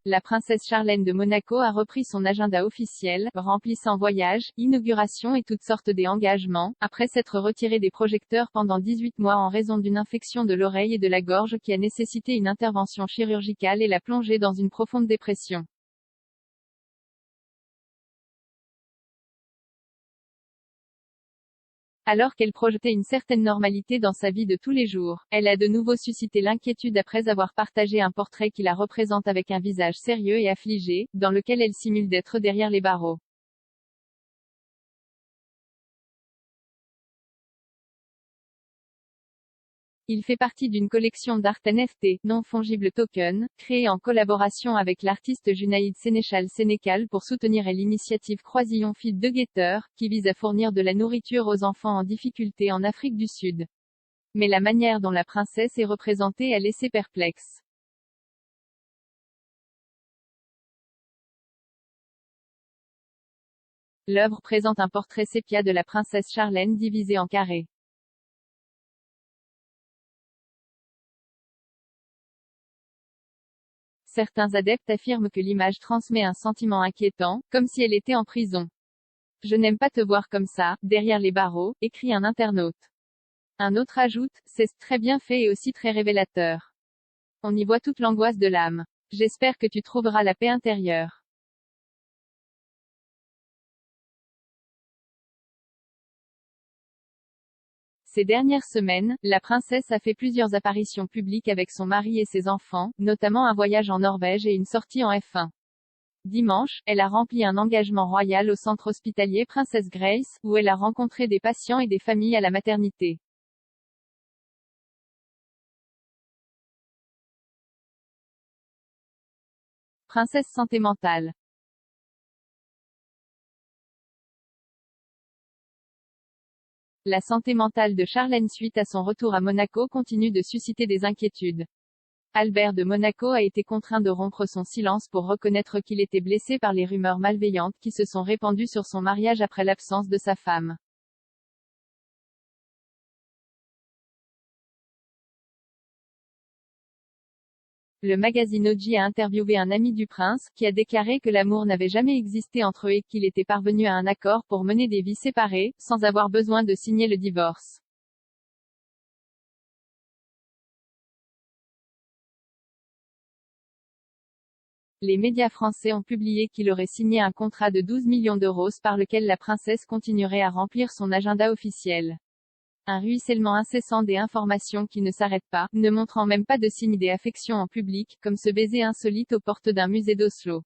la princesse Charlène de Monaco a repris son agenda officiel, remplissant voyages, inaugurations et toutes sortes d'engagements, après s'être retirée des projecteurs pendant 18 mois en raison d'une infection de l'oreille et de la gorge qui a nécessité une intervention chirurgicale et l'a plongée dans une profonde dépression. Alors qu'elle projetait une certaine normalité dans sa vie de tous les jours, elle a de nouveau suscité l'inquiétude après avoir partagé un portrait qui la représente avec un visage sérieux et affligé, dans lequel elle simule d'être derrière les barreaux. Il fait partie d'une collection d'art NFT, non-fongible token, créée en collaboration avec l'artiste Junaïd Sénéchal pour soutenir l'initiative Croisillon Feed de Getter, qui vise à fournir de la nourriture aux enfants en difficulté en Afrique du Sud. Mais la manière dont la princesse est représentée a laissé perplexe. L'œuvre présente un portrait sépia de la princesse Charlène divisé en carrés. Certains adeptes affirment que l'image transmet un sentiment inquiétant, comme si elle était en prison. Je n'aime pas te voir comme ça, derrière les barreaux, écrit un internaute. Un autre ajoute, c'est très bien fait et aussi très révélateur. On y voit toute l'angoisse de l'âme. J'espère que tu trouveras la paix intérieure. Ces dernières semaines, la princesse a fait plusieurs apparitions publiques avec son mari et ses enfants, notamment un voyage en Norvège et une sortie en F1. Dimanche, elle a rempli un engagement royal au centre hospitalier Princess Grace, où elle a rencontré des patients et des familles à la maternité. Princesse santé mentale. La santé mentale de Charlène suite à son retour à Monaco continue de susciter des inquiétudes. Albert de Monaco a été contraint de rompre son silence pour reconnaître qu'il était blessé par les rumeurs malveillantes qui se sont répandues sur son mariage après l'absence de sa femme. Le magazine OG a interviewé un ami du prince, qui a déclaré que l'amour n'avait jamais existé entre eux et qu'il était parvenu à un accord pour mener des vies séparées, sans avoir besoin de signer le divorce. Les médias français ont publié qu'il aurait signé un contrat de 12 millions d'euros par lequel la princesse continuerait à remplir son agenda officiel. Un ruissellement incessant des informations qui ne s'arrête pas, ne montrant même pas de signe d'affection en public, comme ce baiser insolite aux portes d'un musée d'Oslo.